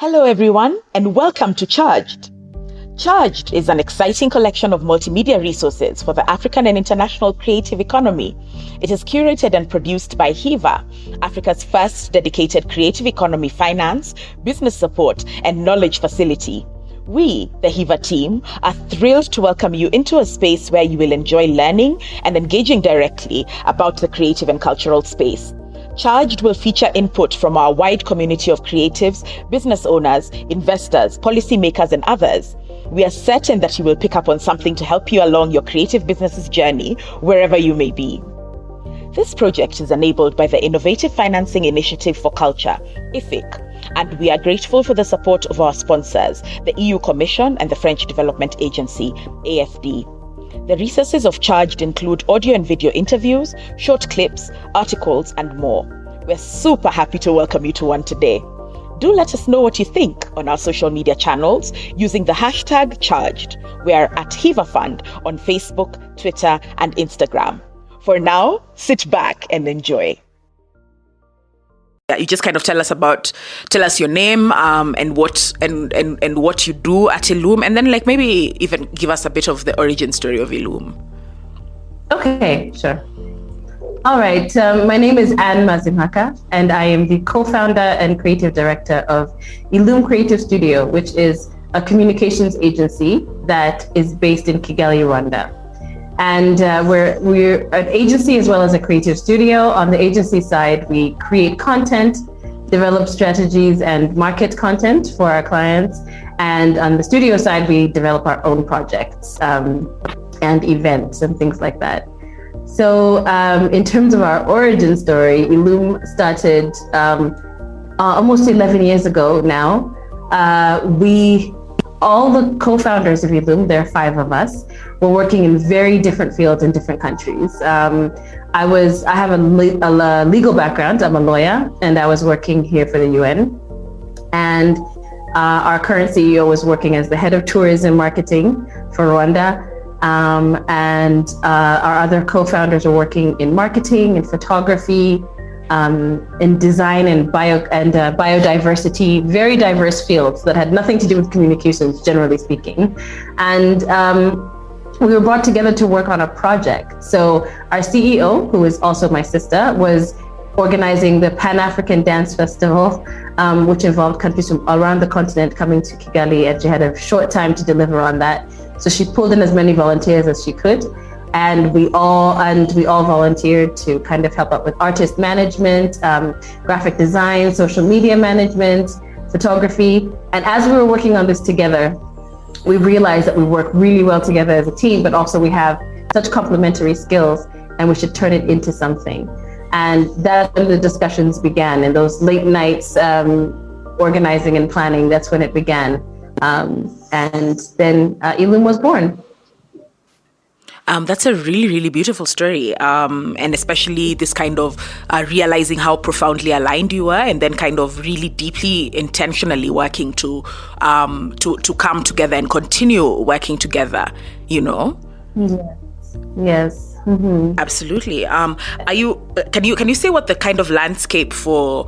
Hello, everyone, and welcome to Charged. Charged is an exciting collection of multimedia resources for the African and international creative economy. It is curated and produced by HEVA, Africa's first dedicated creative economy finance, business support, and knowledge facility. We, the HEVA team, are thrilled to welcome you into a space where you will enjoy learning and engaging directly about the creative and cultural space. Charged will feature input from our wide community of creatives, business owners, investors, policymakers, and others. We are certain that you will pick up on something to help you along your creative business's journey, wherever you may be. This project is enabled by the Innovative Financing Initiative for Culture, IFIC, and we are grateful for the support of our sponsors, the EU Commission and the French Development Agency, AFD. The resources of Charged include audio and video interviews, short clips, articles, and more. We're super happy to welcome you to one today. Do let us know what you think on our social media channels using the hashtag Charged. We are at HEVA Fund on Facebook, Twitter, and Instagram. For now, sit back and enjoy. You just kind of tell us your name and what you do at Illume, and then maybe even give us a bit of the origin story of Illume. Okay, sure. All right, my name is Anne Mazimhaka, and I am the co-founder and creative director of Illume Creative Studio, which is a communications agency that is based in Kigali, Rwanda. And we're an agency as well as a creative studio. On the agency side, we create content, develop strategies, and market content for our clients. And on the studio side, we develop our own projects and events and things like that. So in terms of our origin story, Illume started almost 11 years ago now. All the co-founders of Illume, there are 5 of us, were working in very different fields in different countries. I have a legal background. I'm a lawyer, and I was working here for the UN. And our current CEO was working as the head of tourism marketing for Rwanda. And our other co-founders are working in marketing and photography, in design and biodiversity, very diverse fields that had nothing to do with communications, generally speaking. And we were brought together to work on a project. So our CEO, who is also my sister, was organizing the Pan-African Dance Festival, which involved countries from around the continent coming to Kigali, and she had a short time to deliver on that. So she pulled in as many volunteers as she could. And we all volunteered to kind of help out with artist management, graphic design, social media management, photography. And as we were working on this together, we realized that we work really well together as a team, but also we have such complementary skills, and we should turn it into something. And that's when the discussions began, and those late nights organizing and planning, that's when it began. And then Illume was born. That's a really, really beautiful story. And especially this kind of realizing how profoundly aligned you are, and then kind of really deeply, intentionally working to come together and continue working together, Yes. Mm-hmm. Absolutely. Can you say what the kind of landscape for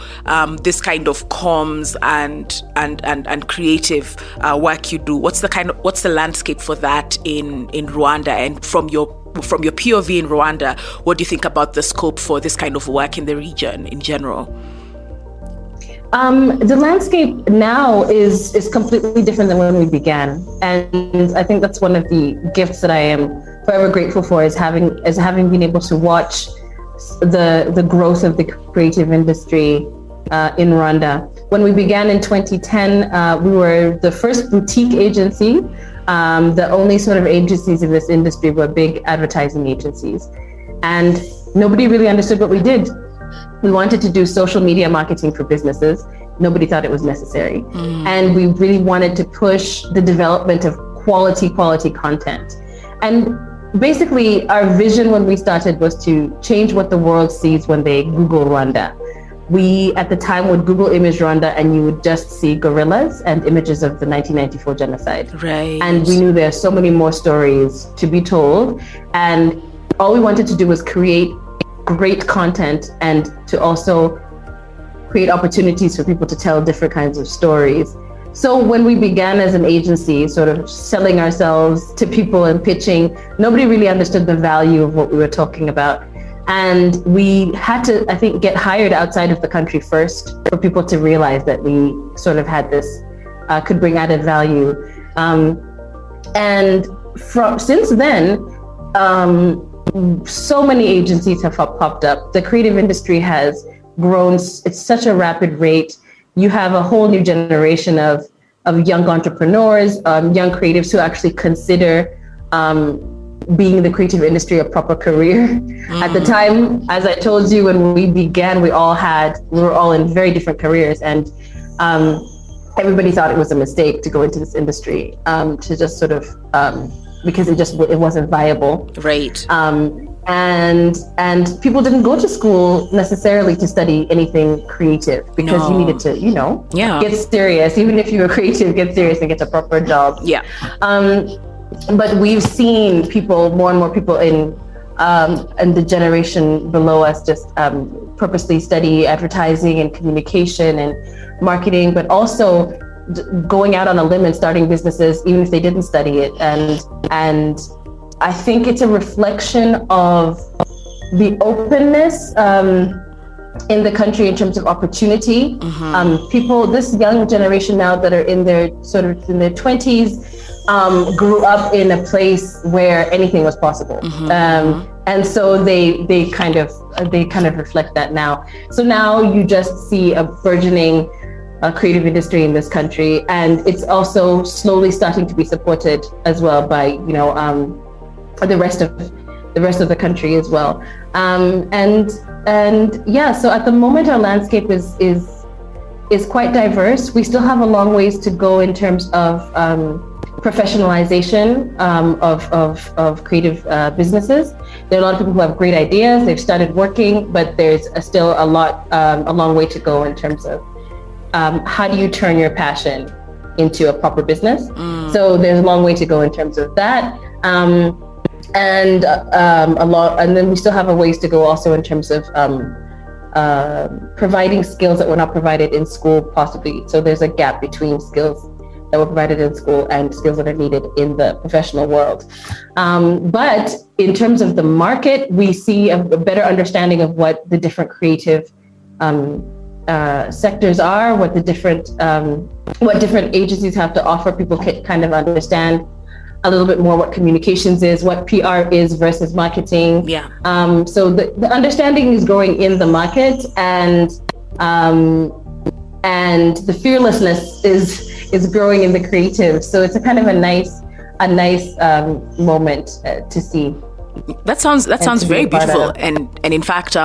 this kind of comms and creative work you do? What's the landscape for that in Rwanda? And from your POV in Rwanda, what do you think about the scope for this kind of work in the region in general? The landscape now is completely different than when we began, and I think that's one of the gifts that I am forever grateful for, is having been able to watch the growth of the creative industry in Rwanda. When we began in 2010, we were the first boutique agency. The only sort of agencies in this industry were big advertising agencies, and nobody really understood what we did. We wanted to do social media marketing for businesses. Nobody thought it was necessary. And we really wanted to push the development of quality content. And basically, our vision when we started was to change what the world sees when they Google Rwanda. We, at the time, would Google image Rwanda, and you would just see gorillas and images of the 1994 genocide. Right. And we knew there are so many more stories to be told. And all we wanted to do was create great content, and to also create opportunities for people to tell different kinds of stories. So when we began as an agency, sort of selling ourselves to people and pitching, nobody really understood the value of what we were talking about. And we had to, I think, get hired outside of the country first for people to realize that we sort of had this, could bring added value. And since then, so many agencies have popped up. The creative industry has grown at such a rapid rate. You have a whole new generation of young entrepreneurs, young creatives who actually consider being in the creative industry a proper career. At the time, as I told you, when we began, we were all in very different careers, and everybody thought it was a mistake to go into this industry, to just sort of because it wasn't viable. Right. And people didn't go to school necessarily to study anything creative, because you needed to, get serious. Even if you were creative, get serious and get a proper job. Yeah. But we've seen more and more people in the generation below us just purposely study advertising and communication and marketing, but also going out on a limb and starting businesses, even if they didn't study it. And I think it's a reflection of the openness in the country in terms of opportunity. People, this young generation now that are in their 20s, grew up in a place where anything was possible. And so they kind of reflect that now. So now you just see a burgeoning creative industry in this country, and it's also slowly starting to be supported as well by the rest of the country as well. So at the moment our landscape is quite diverse. We still have a long ways to go in terms of professionalization of creative businesses. There are a lot of people who have great ideas, they've started working, but there's still a long way to go in terms of how do you turn your passion into a proper business. So there's a long way to go in terms of that. And then we still have a ways to go also in terms of providing skills that were not provided in school, possibly. So there's a gap between skills that were provided in school and skills that are needed in the professional world. But in terms of the market, we see a better understanding of what the different creative sectors are, what different agencies have to offer. People can kind of understand a little bit more what communications is, what PR is versus marketing. Yeah. So the understanding is growing in the market, and the fearlessness is growing in the creative. So it's a kind of a nice moment to see. That sounds very beautiful, and in fact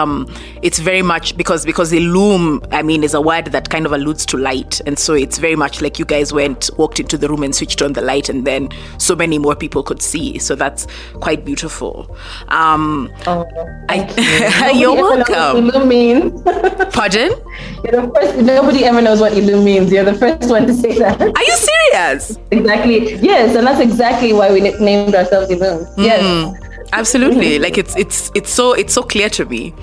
it's very much because Illume, I mean, is a word that kind of alludes to light, and so it's very much like you guys walked into the room and switched on the light, and then so many more people could see. So that's quite beautiful. You're welcome. Illume means. Pardon? You're the first. Nobody ever knows what Illume means. You're the first one to say that. Are you serious? Exactly. Yes, and that's exactly why we named ourselves Illume. Yes. Absolutely. Like it's so clear to me.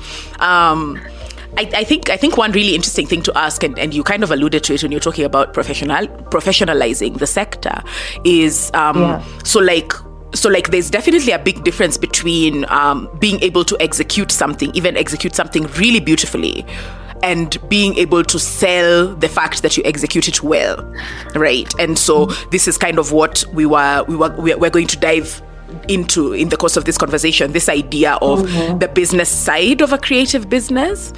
I think one really interesting thing to ask, and you kind of alluded to it when you're talking about professionalizing the sector, is so like there's definitely a big difference between being able to execute something really beautifully, and being able to sell the fact that you execute it well, right? And so this is kind of what we're going to dive into in the course of this conversation, this idea of the business side of a creative business,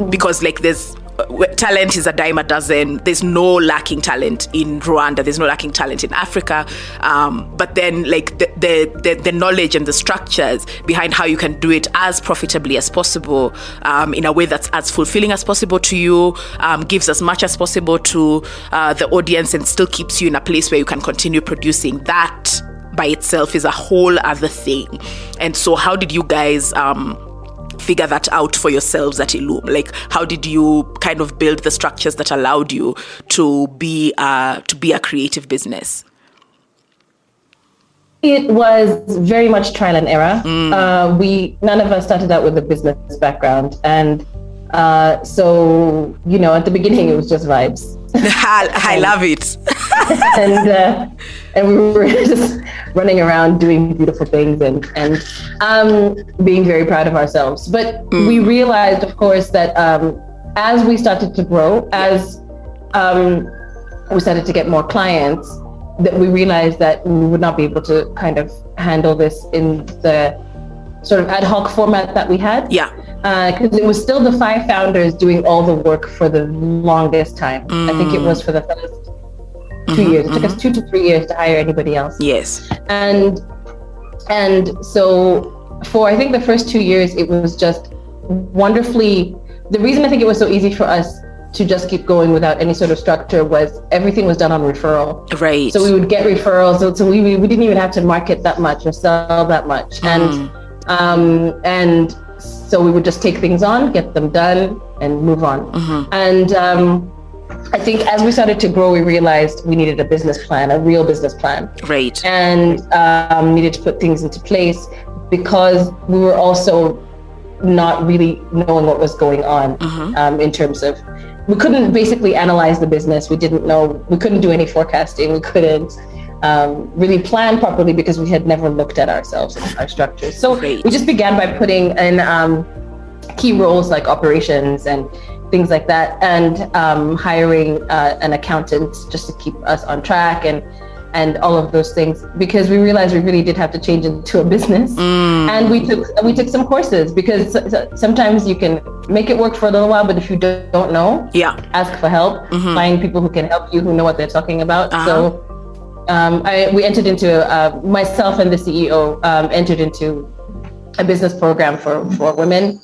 because like there's talent is a dime a dozen. There's no lacking talent in Rwanda, there's no lacking talent in Africa, but then like the knowledge and the structures behind how you can do it as profitably as possible, in a way that's as fulfilling as possible to you, gives as much as possible to the audience, and still keeps you in a place where you can continue producing. That by itself is a whole other thing. And so how did you guys figure that out for yourselves at Illume? Like, how did you kind of build the structures that allowed you to be a creative business? It was very much trial and error. None of us started out with a business background, and so at the beginning it was just vibes. I love it. And we were just running around doing beautiful things and being very proud of ourselves. But we realized, of course, that as we started to grow, as we started to get more clients, that we realized that we would not be able to kind of handle this in the sort of ad hoc format that we had. Yeah. Because it was still the 5 founders doing all the work for the longest time. I think it was for the first 2 years. It took us 2 to 3 years to hire anybody else. Yes. And so for, I think, the first 2 years, it was just wonderfully, the reason I think it was so easy for us to just keep going without any sort of structure was everything was done on referral. Right. So we would get referrals. So we didn't even have to market that much or sell that much. And so we would just take things on, get them done, and move on. And I think as we started to grow, we realized we needed a business plan, a real business plan. Right. And needed to put things into place because we were also not really knowing what was going on in terms of, we couldn't basically analyze the business. We didn't know, we couldn't do any forecasting. We couldn't really plan properly because we had never looked at ourselves and our structures. So we just began by putting in key roles like operations and things like that, and hiring an accountant just to keep us on track and all of those things, because we realized we really did have to change into a business. And we took some courses, because sometimes you can make it work for a little while, but if you don't know, ask for help, find people who can help you, who know what they're talking about. So we entered into myself and the CEO entered into a business program for women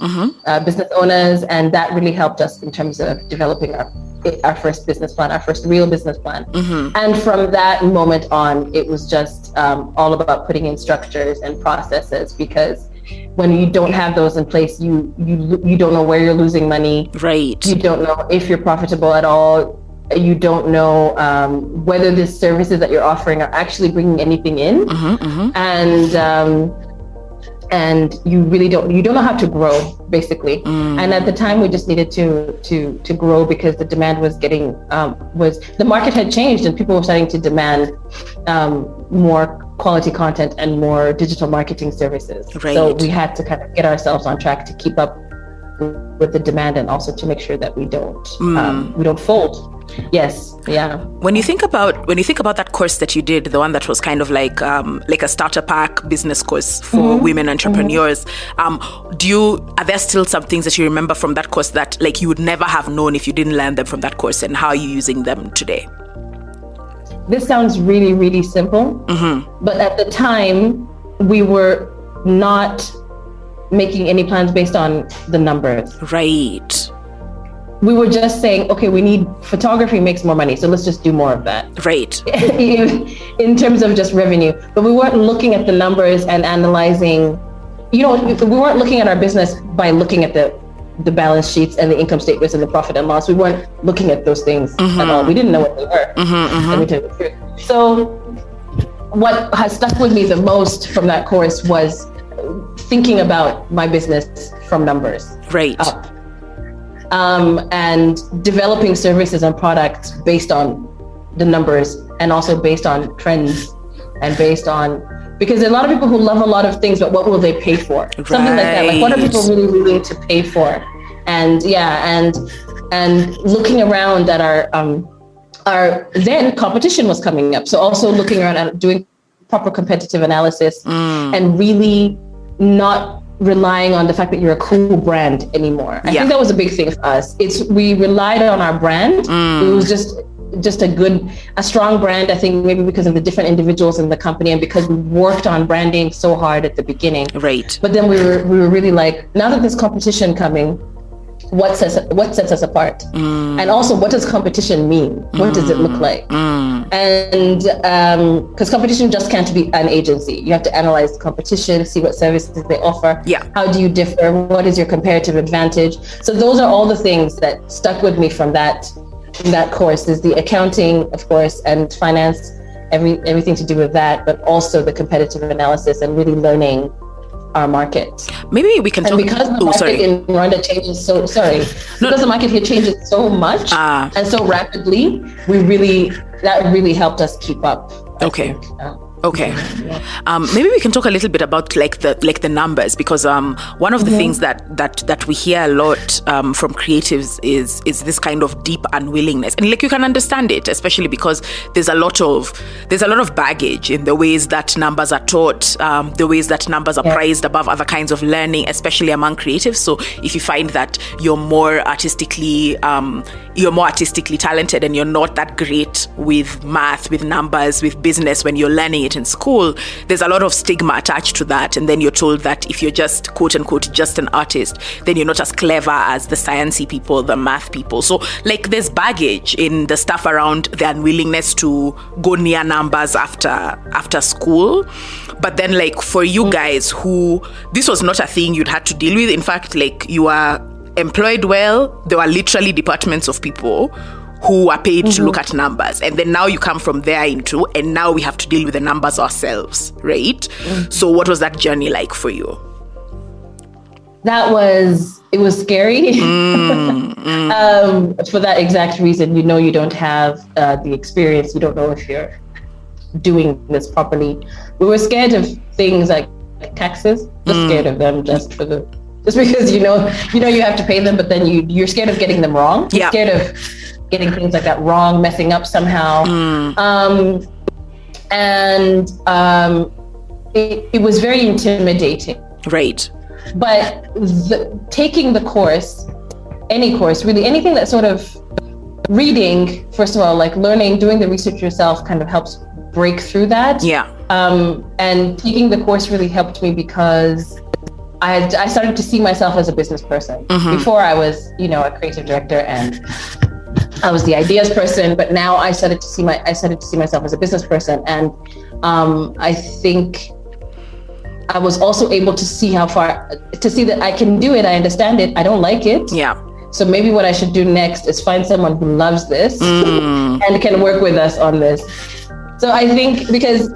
business owners, and that really helped us in terms of developing our first business plan, our first real business plan. And from that moment on, it was just all about putting in structures and processes, because when you don't have those in place, you don't know where you're losing money. Right. You don't know if you're profitable at all. You don't know whether the services that you're offering are actually bringing anything in. And you really don't know how to grow, basically. And at the time, we just needed to grow, because the demand was the market had changed and people were starting to demand more quality content and more digital marketing services. Right. So we had to kind of get ourselves on track to keep up with the demand, and also to make sure that we don't fold. Yes. Yeah. When you think about that course that you did, the one that was kind of like a starter pack business course for women entrepreneurs, are there still some things that you remember from that course that like you would never have known if you didn't learn them from that course, and how are you using them today? This sounds really, really simple, but at the time we were not making any plans based on the numbers. Right. We were just saying, okay, photography makes more money, so let's just do more of that. Right. In terms of just revenue. But we weren't looking at the numbers and analyzing, we weren't looking at our business by looking at the balance sheets and the income statements and the profit and loss. We weren't looking at those things at all. We didn't know what they were. Let me tell you the truth. So what has stuck with me the most from that course was thinking about my business from numbers. Right. Up. And developing services and products based on the numbers, and also based on trends, and based on, because there are a lot of people who love a lot of things, but what will they pay for? Right. Something like that. Like, what are people really willing to pay for? And and looking around at our then competition was coming up. So also looking around and doing proper competitive analysis, and really not relying on the fact that you're a cool brand anymore. I think that was a big thing for us. We relied on our brand. It was just a strong brand, I think, maybe because of the different individuals in the company, and because we worked on branding so hard at the beginning. Right. But then we were really like, now that there's competition coming, what sets us apart? And also, what does competition mean? What does it look like? And because competition just can't be an agency. You have to analyze the competition, see what services they offer. Yeah. How do you differ? What is your comparative advantage? So those are all the things that stuck with me from that course, is the accounting, of course, and finance, everything to do with that, but also the competitive analysis, and really learning our market. Maybe we can talk. Because the market in Rwanda changes because the market here changes so much and so rapidly, that really helped us keep up. Okay. Maybe we can talk a little bit about like the numbers, because one of the things that we hear a lot from creatives is this kind of deep unwillingness, and like you can understand it, especially because there's a lot of baggage in the ways that numbers are taught, the ways that numbers are prized above other kinds of learning, especially among creatives. So if you find that you're more artistically talented and you're not that great with math, with numbers, with business when you're learning it in school, there's a lot of stigma attached to that, and then you're told that if you're just quote unquote just an artist, then you're not as clever as the sciencey people, the math people. So like there's baggage in the stuff around the unwillingness to go near numbers after school. But then like for you guys who this was not a thing you'd had to deal with, in fact, like you are employed well, there were literally departments of people who are paid to look at numbers, and then now you come from there and now we have to deal with the numbers ourselves, right? So what was that journey like for you? It was scary for that exact reason. You don't have the experience, you don't know if you're doing this properly. We were scared of things like taxes, just scared of them just because you have to pay them, but then you're scared of getting them wrong. You're scared of getting things like that wrong, messing up somehow. It was very intimidating. Right. But taking the course, any course, really anything that sort of reading, first of all, like learning, doing the research yourself kind of helps break through that. Yeah. And taking the course really helped me because I started to see myself as a business person. Before I was, a creative director and I was the ideas person, but now I started to see myself as a business person, and I think I was also able to see that I can do it. I understand it. I don't like it. Yeah. So maybe what I should do next is find someone who loves this and can work with us on this. So I think because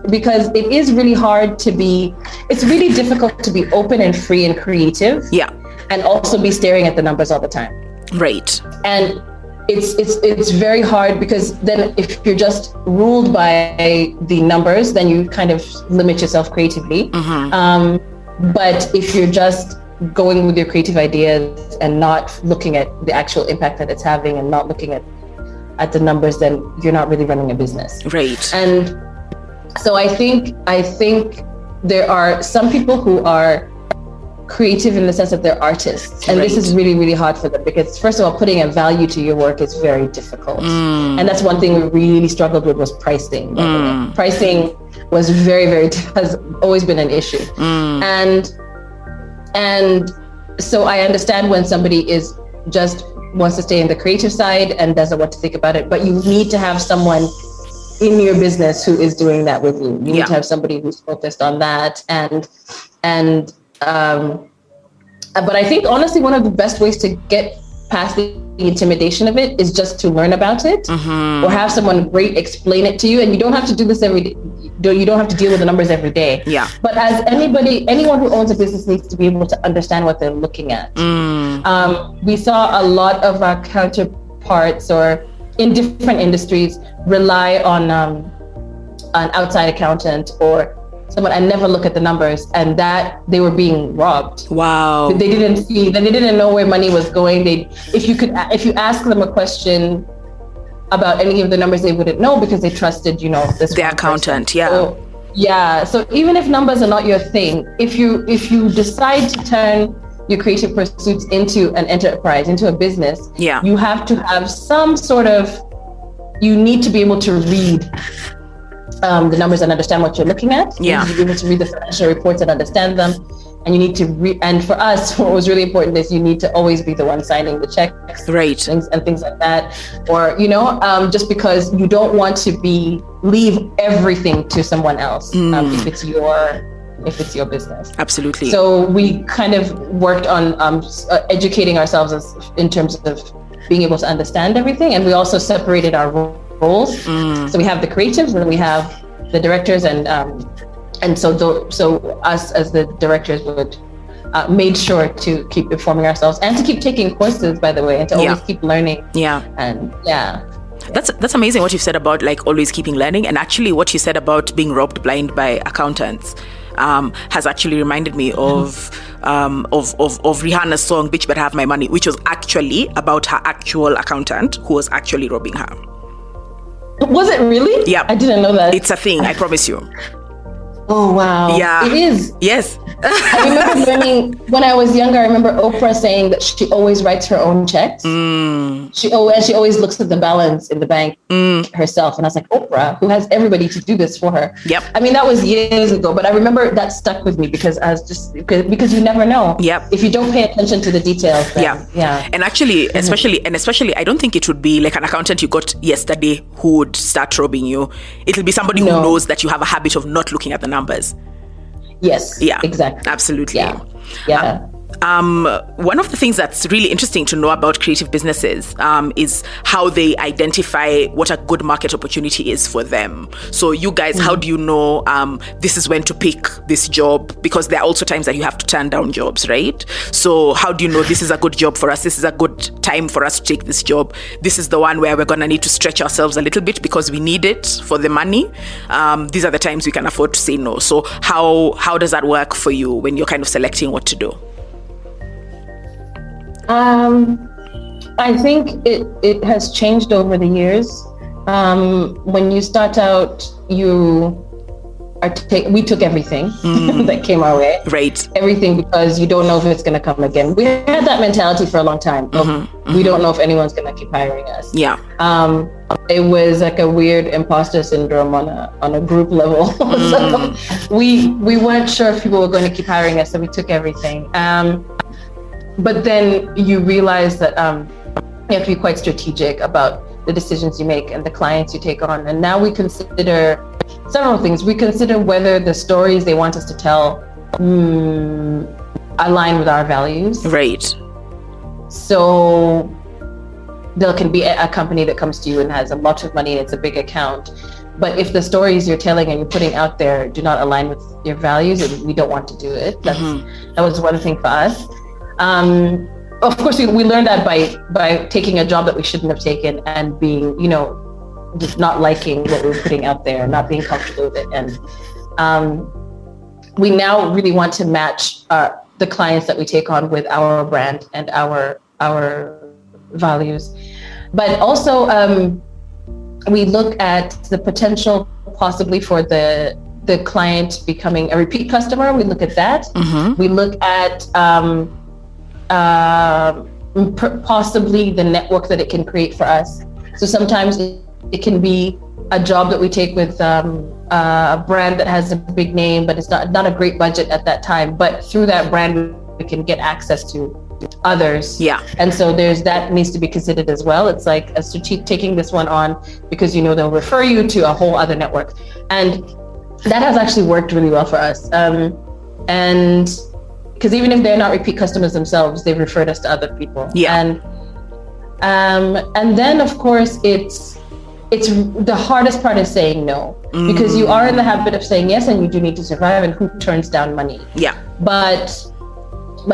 it is really hard it's really difficult to be open and free and creative. Yeah. And also be staring at the numbers all the time. Right. And it's very hard because then if you're just ruled by the numbers, then you kind of limit yourself creatively. But if you're just going with your creative ideas and not looking at the actual impact that it's having and not looking at the numbers, then you're not really running a business. Right. And so I think there are some people who are creative in the sense that they're artists, and this is really, really hard for them because first of all, putting a value to your work is very difficult. And that's one thing we really struggled with was pricing. Pricing was has always been an issue. And so I understand when somebody wants to stay in the creative side and doesn't want to think about it, but you need to have someone in your business who is doing that with you. You need to have somebody who's focused on that. But I think honestly, one of the best ways to get past the intimidation of it is just to learn about it or have someone great explain it to you. And you don't have to do this every day. You don't have to deal with the numbers every day. Yeah. But as anyone who owns a business needs to be able to understand what they're looking at. We saw a lot of our counterparts or in different industries rely on an outside accountant or someone and never look at the numbers, and that they were being robbed. Wow. They didn't know where money was going. If you ask them a question about any of the numbers, they wouldn't know because they trusted, the accountant. Yeah. So even if numbers are not your thing, if you decide to turn your creative pursuits into an enterprise, into a business, you have to have you need to be able to read the numbers and understand what you're looking at. You need to be able to read the financial reports and understand them. And you need to and for us, what was really important is you need to always be the one signing the checks, things like that. Or, just because you don't want to leave everything to someone else if it's your business. Absolutely. So we kind of worked on educating ourselves in terms of being able to understand everything. And we also separated our roles. So we have the creatives and we have the directors and And so us as the directors would made sure to keep informing ourselves and to keep taking courses, by the way, and to always keep learning. And That's amazing what you've said about like always keeping learning, and actually what you said about being robbed blind by accountants has actually reminded me of Rihanna's song "Bitch Better Have My Money," which was actually about her actual accountant who was actually robbing her. Was it really? Yeah, I didn't know that. It's a thing, I promise you. Oh wow! Yeah, it is. Yes. I remember learning when I was younger. I remember Oprah saying that she always writes her own checks. She always looks at the balance in the bank herself. And I was like, Oprah, who has everybody to do this for her? Yep. I mean, that was years ago, but I remember that stuck with me because I was just because you never know. Yep. If you don't pay attention to the details. Then, yeah. And actually, especially, I don't think it would be like an accountant you got yesterday who would start robbing you. It'll be somebody who knows that you have a habit of not looking at the numbers. Yes. Yeah. Exactly. Absolutely. Yeah. One of the things that's really interesting to know about creative businesses is how they identify what a good market opportunity is for them. So you guys, how do you know this is when to pick this job? Because there are also times that you have to turn down jobs, right? So how do you know this is a good job for us? This is a good time for us to take this job. This is the one where we're going to need to stretch ourselves a little bit because we need it for the money. These are the times we can afford to say no. So how does that work for you when you're kind of selecting what to do? I think it has changed over the years. When you start out, we took everything that came our way. Right. Everything, because you don't know if it's going to come again. We had that mentality for a long time. We don't know if anyone's going to keep hiring us. Yeah. It was like a weird imposter syndrome on a group level. So we weren't sure if people were going to keep hiring us, so we took everything. But then you realize that you have to be quite strategic about the decisions you make and the clients you take on. And now we consider several things. We consider whether the stories they want us to tell align with our values. Right. So there can be a company that comes to you and has a lot of money and it's a big account. But if the stories you're telling and you're putting out there do not align with your values, we don't want to do it. That was one thing for us. Of course, we learned that by taking a job that we shouldn't have taken and being, just not liking what we were putting out there, not being comfortable with it. And we now really want to match the clients that we take on with our brand and our values. But also, we look at the potential possibly for the client becoming a repeat customer. We look at that. We look at possibly the network that it can create for us. So sometimes it can be a job that we take with a brand that has a big name, but it's not a great budget at that time. But through that brand, we can get access to others. Yeah. And so that needs to be considered as well. It's like a strategic taking this one on because they'll refer you to a whole other network, and that has actually worked really well for us. And because even if they're not repeat customers themselves, they've referred us to other people. Yeah. And then of course it's the hardest part is saying no, because you are in the habit of saying yes, and you do need to survive, and who turns down money? Yeah. But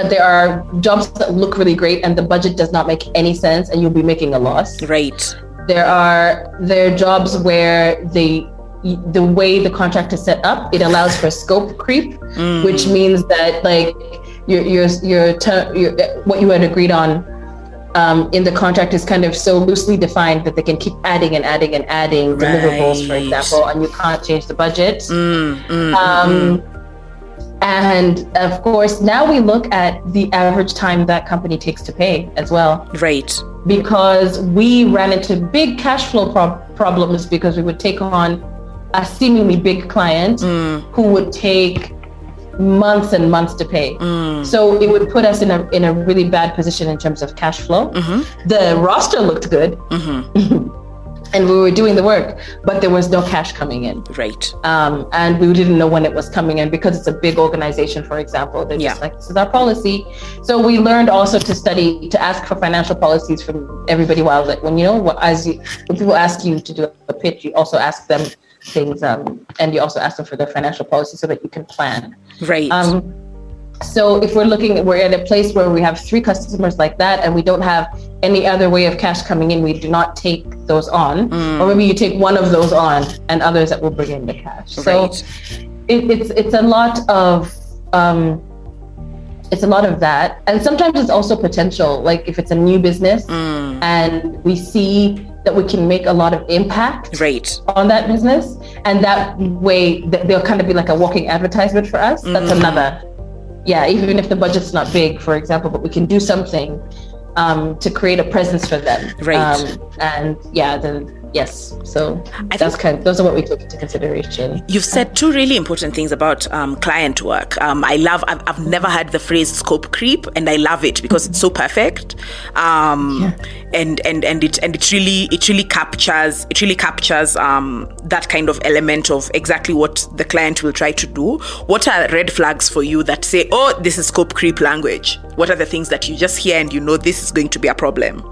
there are jobs that look really great and the budget does not make any sense and you'll be making a loss. Right. There are jobs where the way the contract is set up, it allows for scope creep, which means that like your what you had agreed on in the contract is kind of so loosely defined that they can keep adding and adding and adding deliverables, for example, and you can't change the budget. And of course, now we look at the average time that company takes to pay as well. Right. Because we ran into big cash flow problems because we would take on a seemingly big client who would take months and months to pay. So it would put us in a really bad position in terms of cash flow. The roster looked good. And we were doing the work, but there was no cash coming in. Right. And we didn't know when it was coming in because it's a big organization, for example. They're just like, this is our policy. So we learned also to ask for financial policies from everybody while when people ask you to do a pitch, you also ask them things, and you also ask them for their financial policy so that you can plan. Right. So if we're at a place where we have 3 customers like that, and we don't have any other way of cash coming in, we do not take those on, or maybe you take one of those on, and others that will bring in the cash. Right. So it's a lot of that, and sometimes it's also potential. Like if it's a new business, and we see that we can make a lot of impact on that business, and that way they'll kind of be like a walking advertisement for us. That's another. Yeah, even if the budget's not big, for example, but we can do something to create a presence for them. Right. And yeah, yes. So those are what we took into consideration. You've said 2 really important things about client work. I've never heard the phrase scope creep, and I love it because it's so perfect. And it really captures that kind of element of exactly what the client will try to do. What are red flags for you that say, oh, this is scope creep language? What are the things that you just hear and you know this is going to be a problem?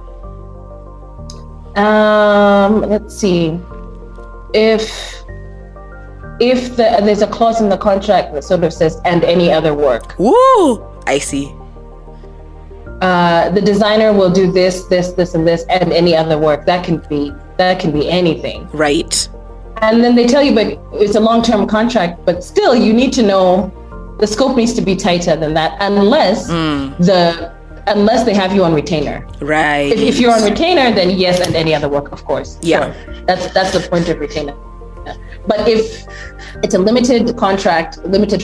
Let's see. If there's a clause in the contract that sort of says, and any other work. Woo! I see. The designer will do this, and this, and any other work. That can be anything. Right. And then they tell you, but it's a long-term contract, but still you need to know the scope needs to be tighter than that, unless they have you on retainer. Right. If you're on retainer, then yes, and any other work, of course. Yeah. Sure. That's the point of retainer. But if it's a limited contract, limited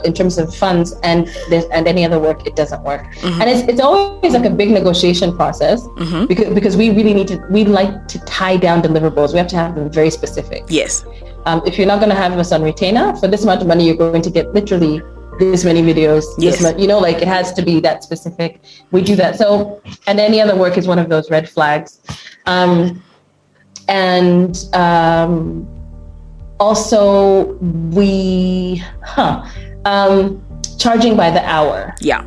in terms of funds, and any other work, it doesn't work. And it's always like a big negotiation process, because we like to tie down deliverables. We have to have them very specific. Yes. If you're not going to have us on retainer for this amount of money, you're going to get literally this many videos. Yes. It has to be that specific. We do that. So, and any other work is one of those red flags. Also, charging by the hour. Yeah.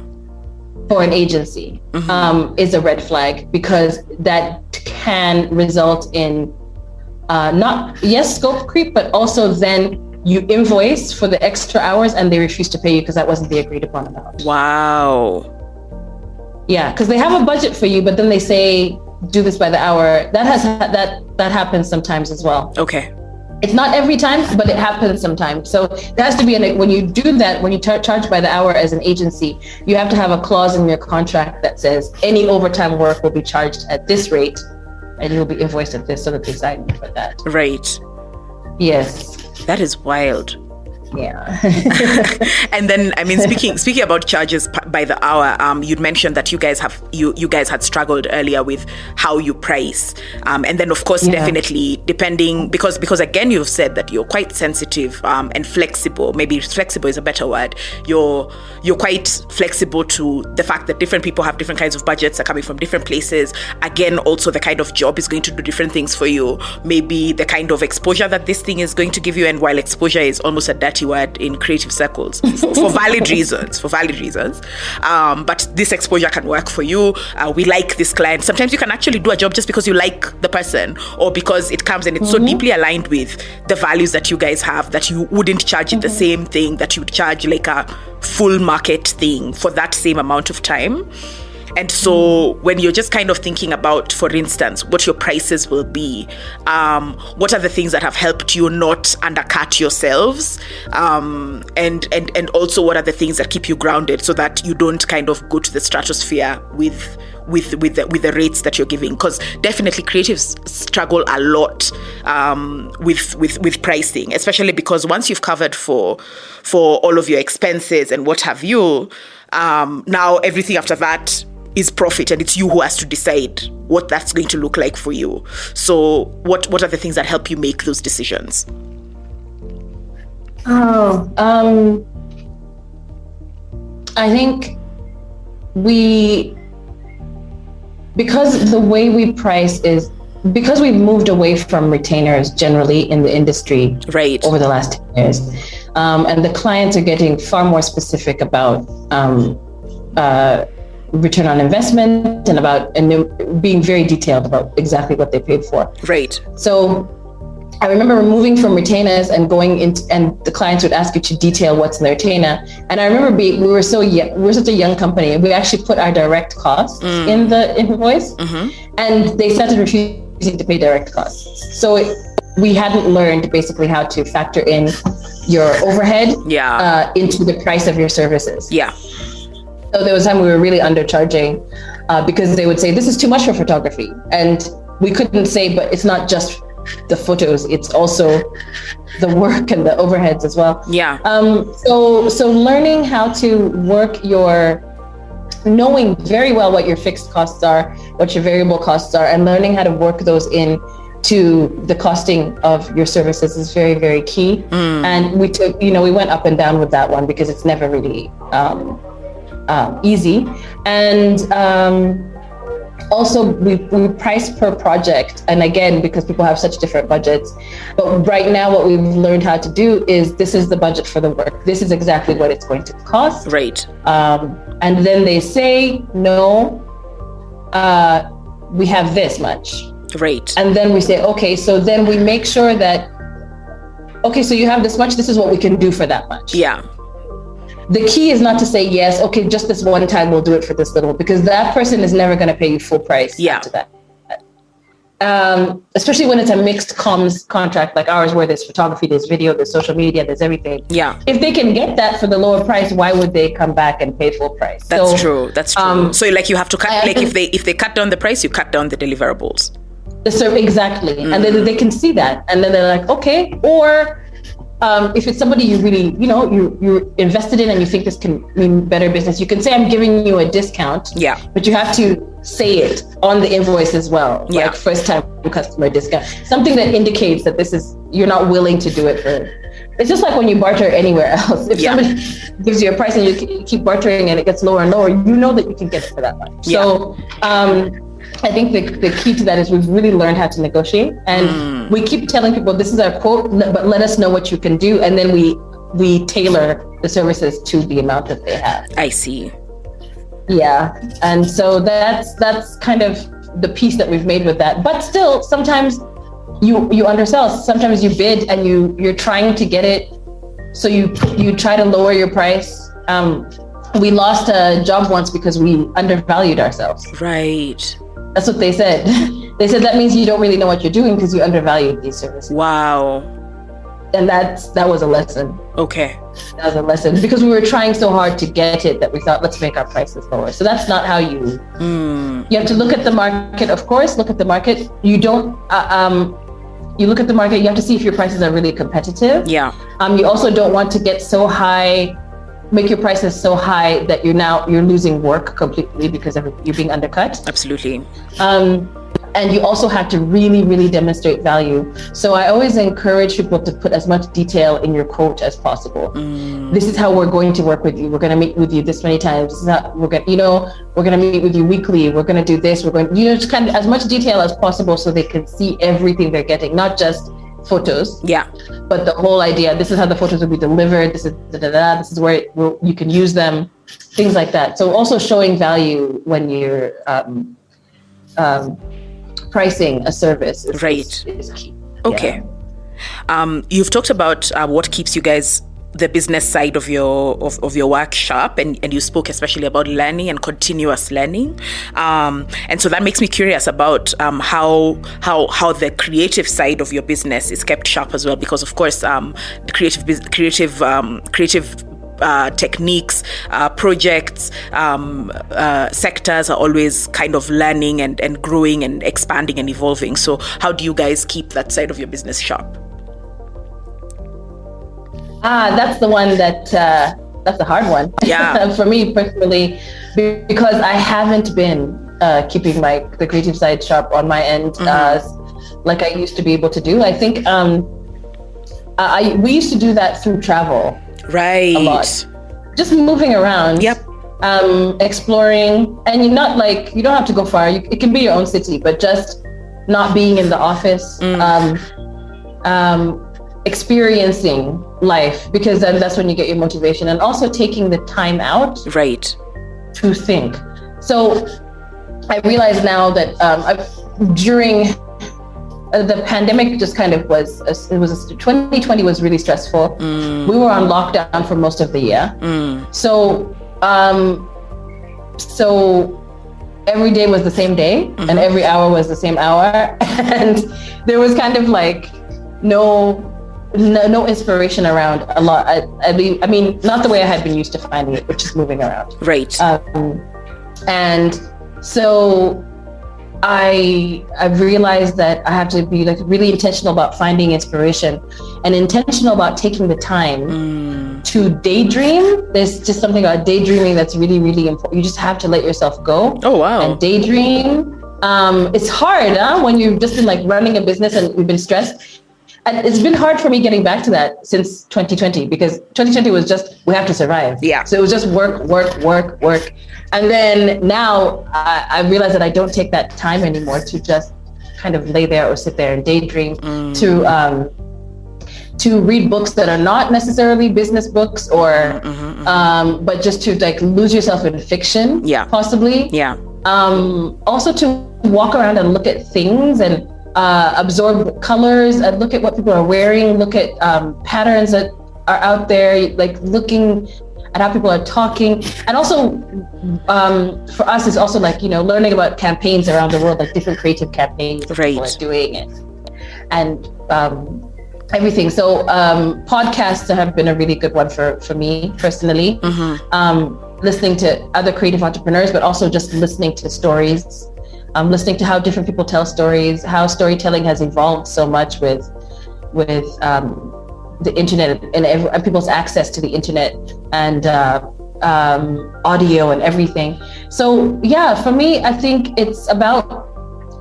For an agency is a red flag, because that can result in scope creep, but also then you invoice for the extra hours and they refuse to pay you because that wasn't the agreed upon amount. Wow. Yeah, because they have a budget for you, but then they say do this by the hour. That happens sometimes as well. Okay. It's not every time, but it happens sometimes. So there has to be when you do that, when you charge by the hour as an agency, you have to have a clause in your contract that says any overtime work will be charged at this rate, and you will be invoiced at this, so that they sign for that. Right. Yes. That is wild. Yeah. And then, I mean, speaking about charges by the hour, you'd mentioned that you guys had struggled earlier with how you price, and then of course, definitely depending, because again, you've said that you're quite sensitive and flexible. Maybe flexible is a better word. You're quite flexible to the fact that different people have different kinds of budgets, are coming from different places. Again, also the kind of job is going to do different things for you. Maybe the kind of exposure that this thing is going to give you, and while exposure is almost a dirty word in creative circles for valid reasons, but this exposure can work for you. We like this client. Sometimes you can actually do a job just because you like the person, or because it comes and it's so deeply aligned with the values that you guys have that you wouldn't charge it the same thing that you'd charge like a full market thing for that same amount of time. And so when you're just kind of thinking about, for instance, what your prices will be, what are the things that have helped you not undercut yourselves, and also what are the things that keep you grounded so that you don't kind of go to the stratosphere with the rates that you're giving? Because definitely creatives struggle a lot with pricing, especially because once you've covered for all of your expenses and what have you, now everything after that is profit, and it's you who has to decide what that's going to look like for you. So what are the things that help you make those decisions? I think because the way we price is, because we've moved away from retainers generally in the industry over the last 10 years, and the clients are getting far more specific about return on investment and being very detailed about exactly what they paid for. Right. So I remember moving from retainers and going into, and the clients would ask you to detail what's in the retainer. And I remember we were such a young company. We actually put our direct costs in the invoice, and they started refusing to pay direct costs. So we hadn't learned basically how to factor in your overhead into the price of your services. Yeah. So there was a time we were really undercharging because they would say, this is too much for photography. And we couldn't say, but it's not just the photos, it's also the work and the overheads as well. Yeah. So learning how to work knowing very well what your fixed costs are, what your variable costs are, and learning how to work those in to the costing of your services is very, very key. And we went up and down with that one because it's never really easy. And also, we price per project. And again, because people have such different budgets. But right now, what we've learned how to do is this is the budget for the work. This is exactly what it's going to cost. Right. And then they say, no, we have this much. Right. And then we say, okay, so then we make sure that, okay, so you have this much, this is what we can do for that much. Yeah. The key is not to say, yes, okay, just this one time we'll do it for this little, because that person is never going to pay you full price after that. Especially when it's a mixed comms contract like ours, where there's photography, there's video, there's social media, there's everything. Yeah. If they can get that for the lower price, why would they come back and pay full price? That's true. So like you have to cut, like if they cut down the price, you cut down the deliverables. Exactly. And then they can see that. And then they're like, okay. Or if it's somebody you really, you're invested in and you think this can mean better business, you can say, I'm giving you a discount. Yeah. But you have to say it on the invoice as well. Yeah. Like first time customer discount. Something that indicates that you're not willing to do it for. It's just like when you barter anywhere else. If somebody gives you a price and you keep bartering and it gets lower and lower, you know that you can get it for that much. Yeah. So I think the key to that is we've really learned how to negotiate, and we keep telling people this is our quote, but let us know what you can do, and then we tailor the services to the amount that they have. I see. Yeah, and so that's kind of the piece that we've made with that. But still, sometimes you undersell. Sometimes you bid and you're trying to get it, so you try to lower your price. We lost a job once because we undervalued ourselves. Right. That's what they said. They said that means you don't really know what you're doing because you undervalued these services. Wow. And that was a lesson. Okay. That was a lesson because we were trying so hard to get it that we thought, let's make our prices lower. So that's not how you have to look at the market. Of course, look at the market. You don't, you look at the market, you have to see if your prices are really competitive. Yeah. You also don't want to get so high, make your prices so high that you're losing work completely because you're being undercut. Absolutely. And you also have to really, really demonstrate value. So I always encourage people to put as much detail in your quote as possible. This is how we're going to work with you. We're going to meet with you this many times. This is how we're going to meet with you weekly. We're going to do this. We're going, just kind of as much detail as possible so they can see everything they're getting, not just photos. Yeah. But the whole idea, this is how the photos will be delivered. This is this is where you can use them, things like that. So also showing value when you're pricing a service is key. Okay. Yeah. You've talked about what keeps you guys, the business side of your work sharp, and you spoke especially about learning and continuous learning, and so that makes me curious about how the creative side of your business is kept sharp as well, because of course the creative techniques, projects, sectors are always kind of learning and growing and expanding and evolving. So how do you guys keep that side of your business sharp? That's the one that's the hard one. Yeah. For me personally, because I haven't been keeping the creative side sharp on my end like I used to be able to do. I think we used to do that through travel. Right. A lot. Just moving around. Yep. Exploring, and you don't have to go far. It can be your own city, but just not being in the office. Experiencing life, because then that's when you get your motivation, and also taking the time out to think. So I realize now that during the pandemic just kind of was, 2020 was really stressful. We were on lockdown for most of the year. So every day was the same day, and every hour was the same hour. And there was kind of like no inspiration around a lot. I mean, not the way I had been used to finding it, which is moving around. Right. And so I've realized that I have to be like really intentional about finding inspiration and intentional about taking the time to daydream. There's just something about daydreaming that's really, really important. You just have to let yourself go. Oh, wow. And daydream. It's hard when you've just been like running a business and you've been stressed. And it's been hard for me getting back to that since 2020, because 2020 was just, we have to survive. Yeah. So it was just work. And then now I realize that I don't take that time anymore to just kind of lay there or sit there and daydream, to read books that are not necessarily business books, or but just to like lose yourself in fiction, possibly. Yeah. Also to walk around and look at things and absorb colors and look at what people are wearing, look at patterns that are out there, like looking at how people are talking. And also for us, it's also like, learning about campaigns around the world, like different creative campaigns that people are doing, and everything. So podcasts have been a really good one for me personally. Listening to other creative entrepreneurs, but also just listening to stories, listening to how different people tell stories, how storytelling has evolved so much with the internet and people's access to the internet and audio and everything. So yeah, for me, I think it's about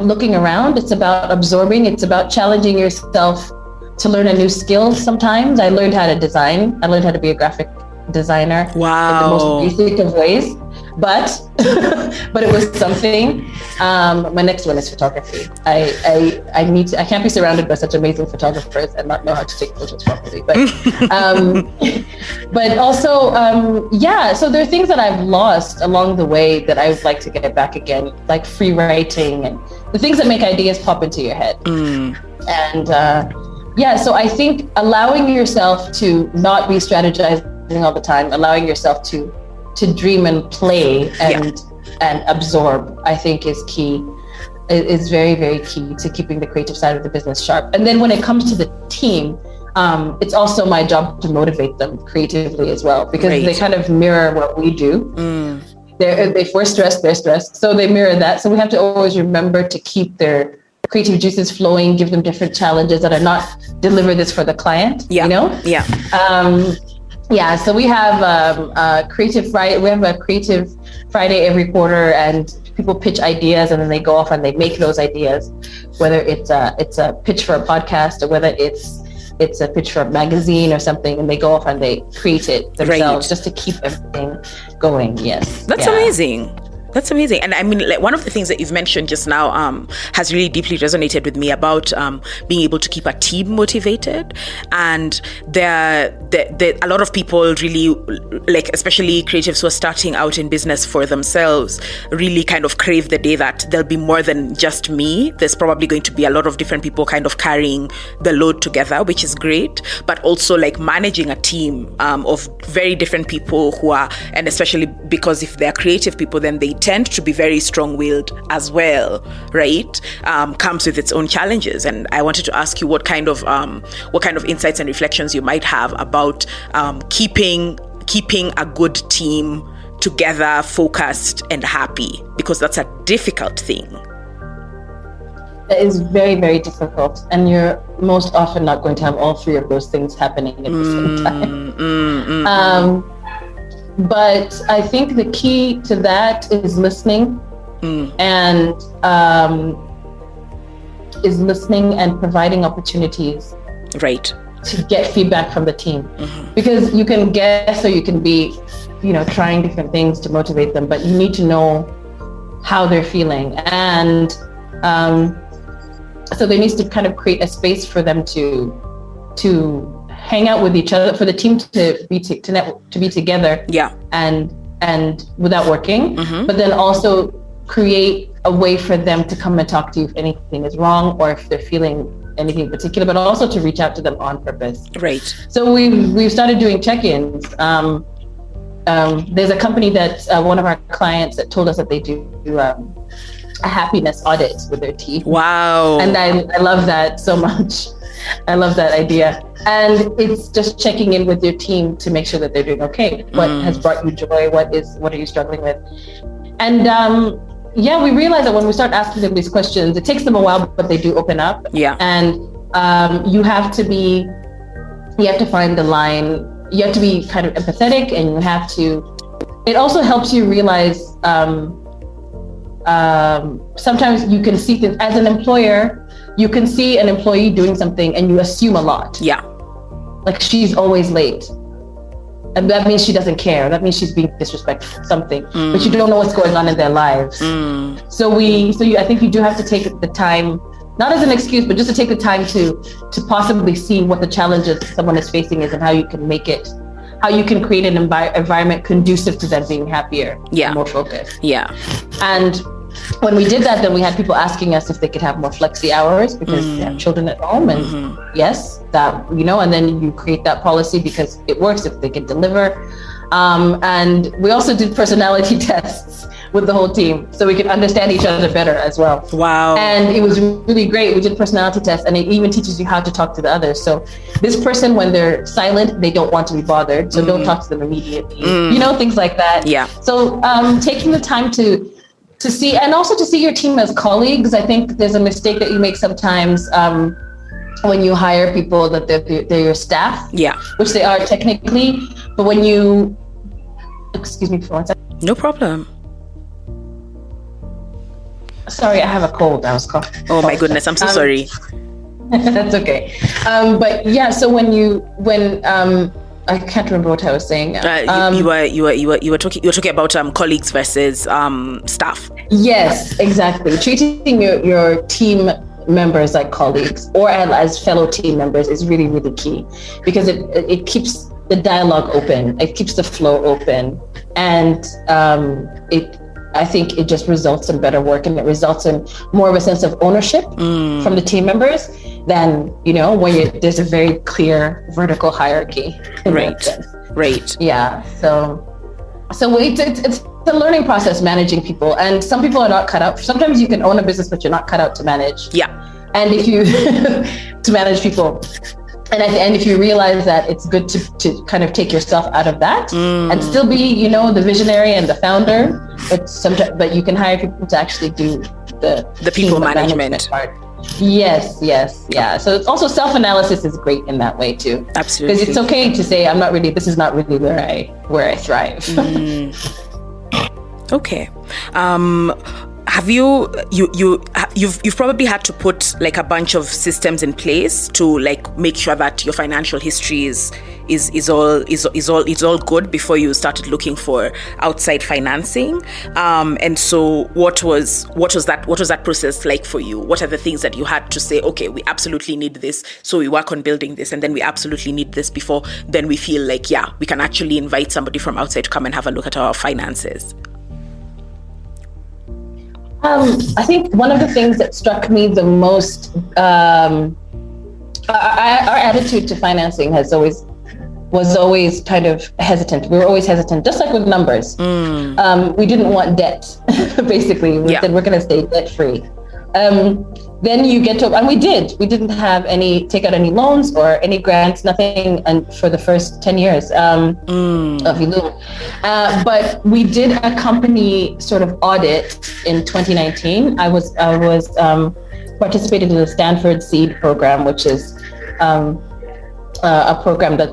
looking around. It's about absorbing. It's about challenging yourself to learn a new skill. Sometimes I learned how to design. I learned how to be a graphic designer. Wow. In the most basic of ways, but it was something. My next one is photography. I can't be surrounded by such amazing photographers and not know how to take photos properly. But but also so there are things that I've lost along the way that I would like to get back again, like free writing and the things that make ideas pop into your head. And so I think allowing yourself to not be strategizing all the time, allowing yourself to dream and play and absorb, I think is key. Is very, very key to keeping the creative side of the business sharp. And then when it comes to the team, it's also my job to motivate them creatively as well, because they kind of mirror what we do. If we're stressed, they're stressed. So they mirror that. So we have to always remember to keep their creative juices flowing, give them different challenges that are not deliver this for the client, so we have Creative Friday. We have a Creative Friday every quarter, and people pitch ideas, and then they go off and they make those ideas. Whether it's a pitch for a podcast, or whether it's a pitch for a magazine or something, and they go off and they create it themselves just to keep everything going. Yes, that's amazing. That's amazing. And I mean, like, one of the things that you've mentioned just now has really deeply resonated with me about being able to keep a team motivated. And there a lot of people really, like, especially creatives who are starting out in business for themselves, really kind of crave the day that there'll be more than just me. There's probably going to be a lot of different people kind of carrying the load together, which is great. But also like managing a team of very different people who are, and especially because if they're creative people, then they tend to be very strong-willed as well, right? Comes with its own challenges. And I wanted to ask you what kind of insights and reflections you might have about keeping a good team together, focused and happy, because that's a difficult thing. It is very, very difficult, and you're most often not going to have all three of those things happening at the same time. But I think the key to that is listening, and providing opportunities, to get feedback from the team, because you can guess or you can be, trying different things to motivate them, but you need to know how they're feeling, and so there needs to kind of create a space for them to hang out with each other, for the team to be together, and without working, but then also create a way for them to come and talk to you if anything is wrong or if they're feeling anything in particular, but also to reach out to them on purpose. Right. So we've started doing check-ins. There's a company that one of our clients that told us that they do a happiness audit with their team. Wow. And I love that so much. I love that idea. And it's just checking in with your team to make sure that they're doing okay. What has brought you joy? What are you struggling with? And we realize that when we start asking them these questions, it takes them a while, but they do open up. Yeah. And you have to find the line. You have to be kind of empathetic, and it also helps you realize sometimes you can see things as an employer. You can see an employee doing something and you assume a lot. Yeah. Like, she's always late. And that means she doesn't care. That means she's being disrespectful, something. But you don't know what's going on in their lives. So I think you do have to take the time, not as an excuse, but just to take the time to possibly see what the challenges someone is facing is and how you can create an environment conducive to them being happier, more focused. Yeah. And when we did that, then we had people asking us if they could have more flexi hours because they have children at home, and yes, that, and then you create that policy because it works if they can deliver. And we also did personality tests with the whole team so we could understand each other better as well. Wow. And it was really great. We did personality tests, and it even teaches you how to talk to the others. So this person, when they're silent, they don't want to be bothered. So don't talk to them immediately, things like that. Yeah. So taking the time to see, and also to see your team as colleagues. I think there's a mistake that you make sometimes when you hire people that they're your staff. Yeah. Which they are technically, but when you, excuse me for one second. No problem. Sorry, I have a cold. I was coughing. Oh my goodness, I'm so sorry. That's okay. But yeah, so when I can't remember what I was saying. You were talking about colleagues versus staff. Yes, exactly. Treating your team members like colleagues or as fellow team members is really, really key, because it keeps the dialogue open. It keeps the flow open, and I think it just results in better work, and it results in more of a sense of ownership from the team members than, when there's a very clear vertical hierarchy. Right. Yeah. So it's a learning process managing people, and some people are not cut out. Sometimes you can own a business, but you're not cut out to manage. Yeah. And if you to manage people. And if you realize that it's good to kind of take yourself out of that and still be, the visionary and the founder, but you can hire people to actually do the people management part. Yes, yeah. So it's also self-analysis is great in that way too. Absolutely. Because it's okay to say, this is not really where I thrive. Okay. Have you've probably had to put like a bunch of systems in place to like make sure that your financial history is all good before you started looking for outside financing, and so what was that process like for you? What are the things that you had to say, okay, we absolutely need this, so we work on building this, and then we absolutely need this before then we feel like we can actually invite somebody from outside to come and have a look at our finances? I think one of the things that struck me the most, our attitude to financing was always kind of hesitant. We were always hesitant, just like with numbers. We didn't want debt, basically. We said we're going to stay debt free. Then you get to, and we didn't take out any loans or any grants, nothing, and for the first 10 years of Illume. But we did a company sort of audit in 2019. I was participated in the Stanford Seed program, which is a program that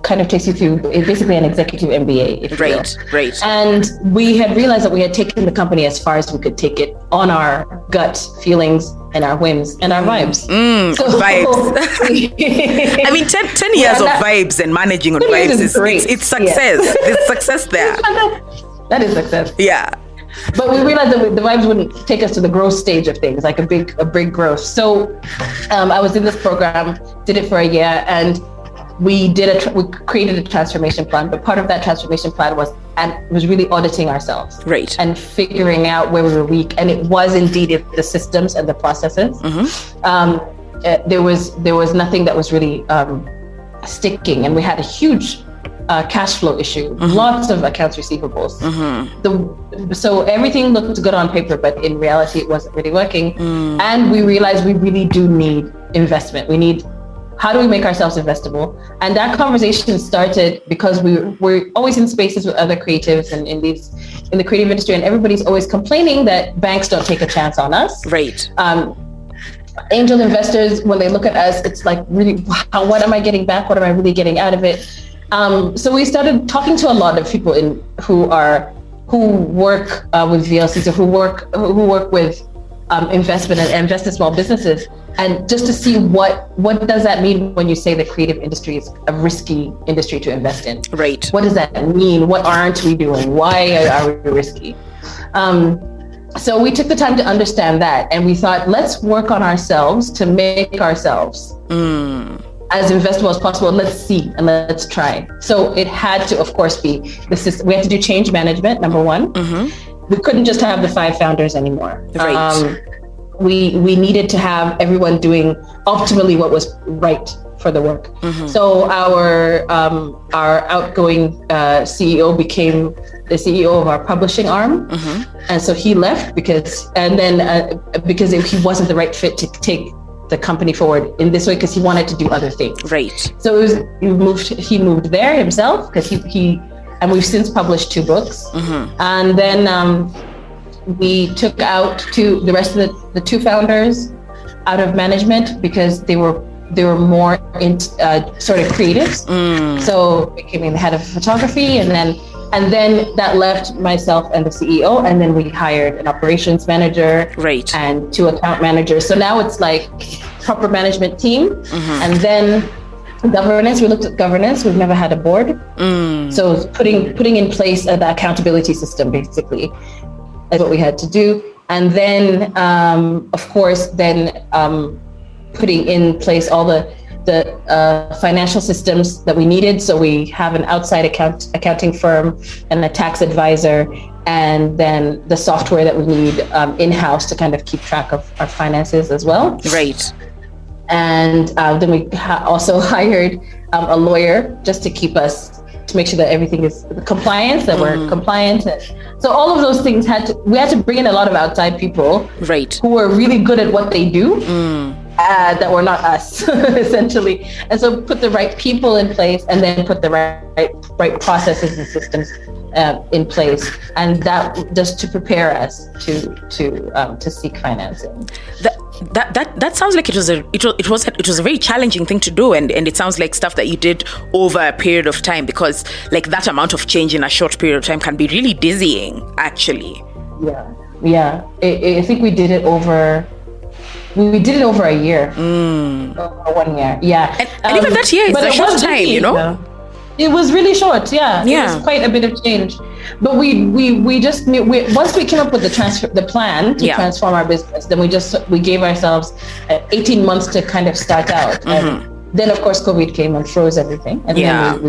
kind of takes you through basically an executive MBA, if you will. Right. And we had realized that we had taken the company as far as we could take it on our gut feelings and our whims and our vibes. Vibes. I mean, 10 years of vibes and managing on vibes it's success. Yeah. There's success there. That is success. Yeah. But we realized that the vibes wouldn't take us to the growth stage of things, like a big growth. So I was in this program, did it for a year, and we created a transformation plan. But part of that transformation plan was and was really auditing ourselves. Right. And figuring out where we were weak. And it was indeed the systems and the processes. There was nothing that was really sticking, and we had a huge cash flow issue, lots of accounts receivables. So everything looked good on paper, but in reality, it wasn't really working. And we realized we really do need investment. How do we make ourselves investable? And that conversation started because we're always in spaces with other creatives and in the creative industry, and everybody's always complaining that banks don't take a chance on us. Right. Angel investors, when they look at us, it's like, really, what am I getting back? What am I really getting out of it? So we started talking to a lot of people who work with VLCs, or who work with investment and invest in small businesses, and just to see what does that mean when you say the creative industry is a risky industry to invest in. Right. What does that mean? What aren't we doing? Why are we risky? So we took the time to understand that, and we thought, let's work on ourselves to make ourselves as investable as possible. Let's see and let's try. So it had to, of course, be the system. We had to do change management, number one. We couldn't just have the 5 founders anymore. Right. We needed to have everyone doing optimally what was right for the work. So our outgoing CEO became the CEO of our publishing arm, and so he left because he wasn't the right fit to take the company forward in this way, because he wanted to do other things. Right. So he moved there himself, because and we've since published 2 books. And then we took out the rest of the 2 founders out of management, because they were more in sort of creatives. So becoming the head of photography, and then that left myself and the CEO, and then we hired an operations manager, right, and 2 account managers. So now it's like proper management team. And then governance, we looked at governance. We've never had a board. So putting in place the accountability system, basically, is what we had to do. And then, of course, putting in place all the financial systems that we needed. So we have an outside accounting firm and a tax advisor, and then the software that we need in-house to kind of keep track of our finances as well. Right. And then we also hired a lawyer just to make sure that everything is compliance, that we're compliant. So all of those things we had to bring in a lot of outside people, right, who were really good at what they do, that were not us, essentially. And so put the right people in place, and then put the right processes and systems in place, and that just to prepare us to seek financing. That sounds like it was a very challenging thing to do, and it sounds like stuff that you did over a period of time, because like that amount of change in a short period of time can be really dizzying, actually. Yeah. I think we did it over a year, over 1 year. Yeah, and even that year is a short time, busy, you know. It was really short. Yeah. It was quite a bit of change. But we just knew, once we came up with the plan to transform our business, then we gave ourselves 18 months to kind of start out. And then of course COVID came and froze everything, and then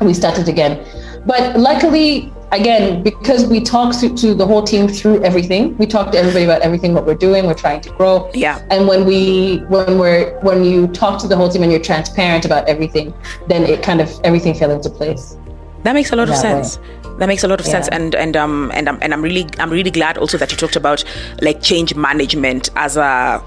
we started again. But luckily, again, because we talked to the whole team through everything, we talked to everybody about everything, what we're doing, we're trying to grow. Yeah. And when you talk to the whole team and you're transparent about everything, then it kind of, everything fell into place. That makes a lot of sense. That makes a lot of sense, and I'm really glad also that you talked about like change management as a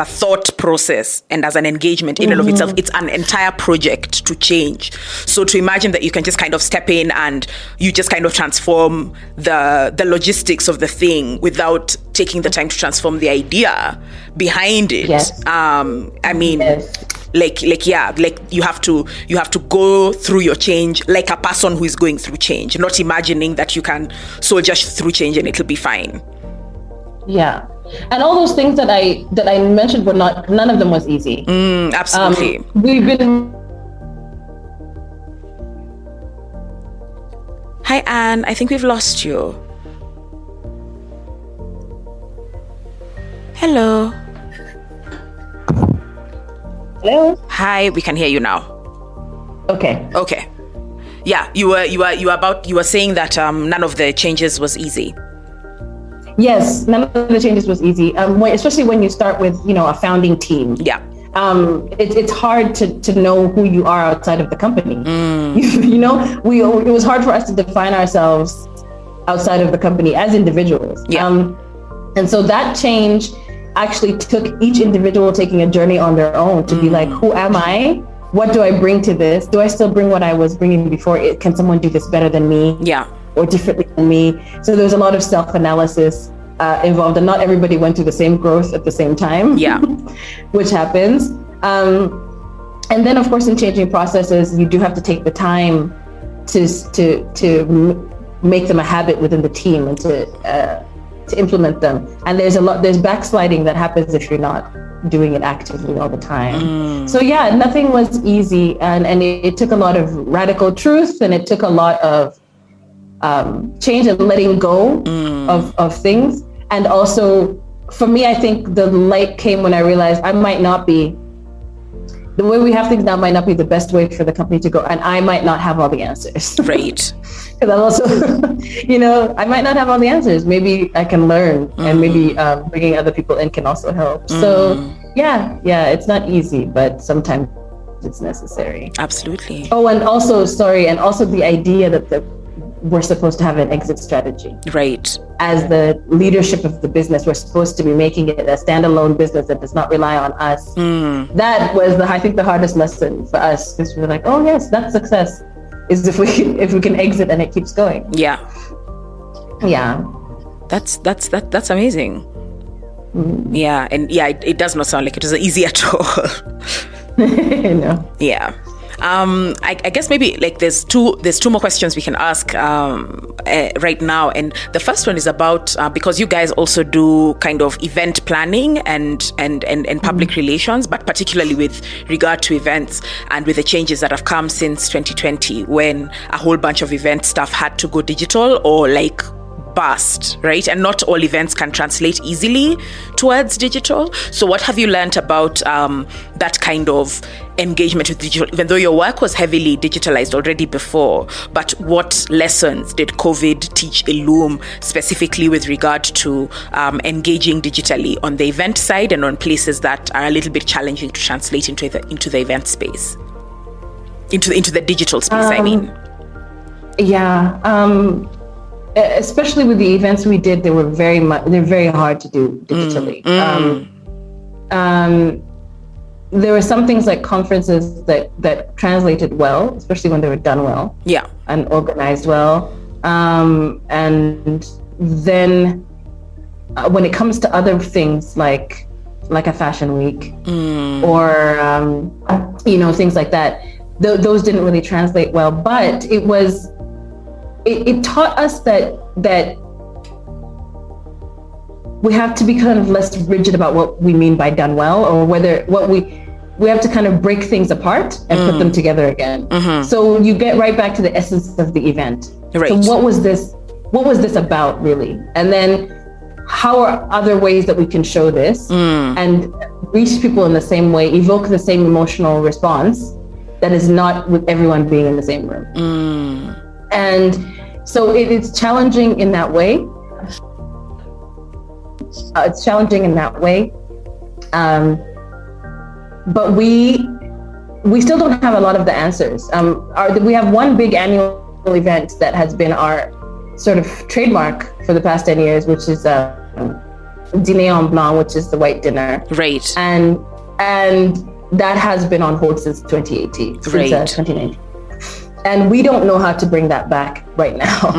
thought process and as an engagement in and of itself. It's an entire project to change. So to imagine that you can just kind of step in and you just kind of transform the logistics of the thing without taking the time to transform the idea behind it. Yes. I mean. Yes. Like you have to go through your change like a person who is going through change, not imagining that you can soldier through change and it'll be fine. Yeah, and all those things that I mentioned were none of them was easy. Absolutely. We've been. Hi Anne, I think we've lost you. Hello. Hello? Hi, we can hear you now. Okay. Yeah, you were saying that none of the changes was easy. Yes, none of the changes was easy. Especially when you start with, a founding team. Yeah. It's hard to know who you are outside of the company. It was hard for us to define ourselves outside of the company as individuals. Yeah. And so that change actually took each individual taking a journey on their own to be like, who am I? What do I bring to this? Do I still bring what I was bringing before? Can someone do this better than me? Yeah. Or differently than me? So there's a lot of self-analysis involved, and not everybody went through the same growth at the same time. Yeah. Which happens. And then, of course, in changing processes, you do have to take the time to make them a habit within the team and to implement them. And there's backsliding that happens if you're not doing it actively all the time. So yeah, nothing was easy, and it took a lot of radical truth, and it took a lot of change and letting go of things. And also for me, I think the light came when I realized the way we have things now might not be the best way for the company to go, and I might not have all the answers. Right. Because I'm also, I might not have all the answers. Maybe I can learn, and maybe bringing other people in can also help. So yeah, it's not easy, but sometimes it's necessary. Absolutely. Oh, and also the idea that we're supposed to have an exit strategy. Right. As the leadership of the business, we're supposed to be making it a standalone business that does not rely on us. That was I think the hardest lesson for us, because we're like, oh yes, that's success, is if we can exit and it keeps going. Yeah. Yeah. That's amazing. Yeah, and yeah, it does not sound like it was easy at all. No. Yeah. I guess maybe like there's two more questions we can ask right now, and the first one is about because you guys also do kind of event planning and public relations, but particularly with regard to events and with the changes that have come since 2020, when a whole bunch of event stuff had to go digital or like bust, right? And not all events can translate easily towards digital. So what have you learned about that kind of engagement with digital, even though your work was heavily digitalized already before? But what lessons did COVID teach Illume specifically with regard to engaging digitally on the event side and on places that are a little bit challenging to translate into the event space, into the digital space? I mean, yeah. Especially with the events we did, they're very hard to do digitally. There were some things like conferences that translated well, especially when they were done well, and organized well. And then when it comes to other things like a fashion week or things like that, those didn't really translate well. But it taught us that we have to be kind of less rigid about what we mean by done well, or whether we have to kind of break things apart and put them together again. So you get right back to the essence of the event. Right. So what was this about really? And then how are other ways that we can show this and reach people in the same way, evoke the same emotional response that is not with everyone being in the same room. And so it's challenging in that way. But we still don't have a lot of the answers. We have one big annual event that has been our sort of trademark for the past 10 years, which is Dîner en Blanc, which is the white dinner. Right. And that has been on hold since 2018, right. Since 2019. And we don't know how to bring that back right now.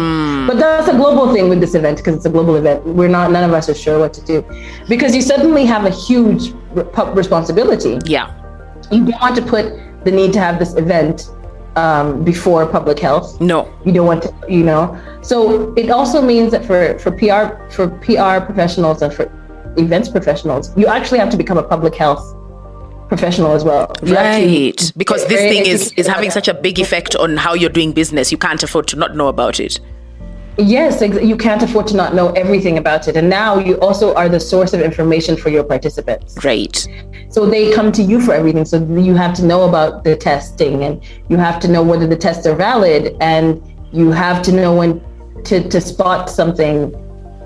But that's a global thing with this event, because it's a global event. None of us are sure what to do, because you suddenly have a huge responsibility. Yeah. You don't want to put the need to have this event before public health. No. You don't want to, So it also means that for PR professionals and for events professionals, you actually have to become a public health professional as well. Right, because this thing is having such a big effect on how you're doing business. You can't afford to not know about it. Yes, you can't afford to not know everything about it. And now you also are the source of information for your participants. Right. So they come to you for everything. So you have to know about the testing, and you have to know whether the tests are valid, and you have to know when to spot something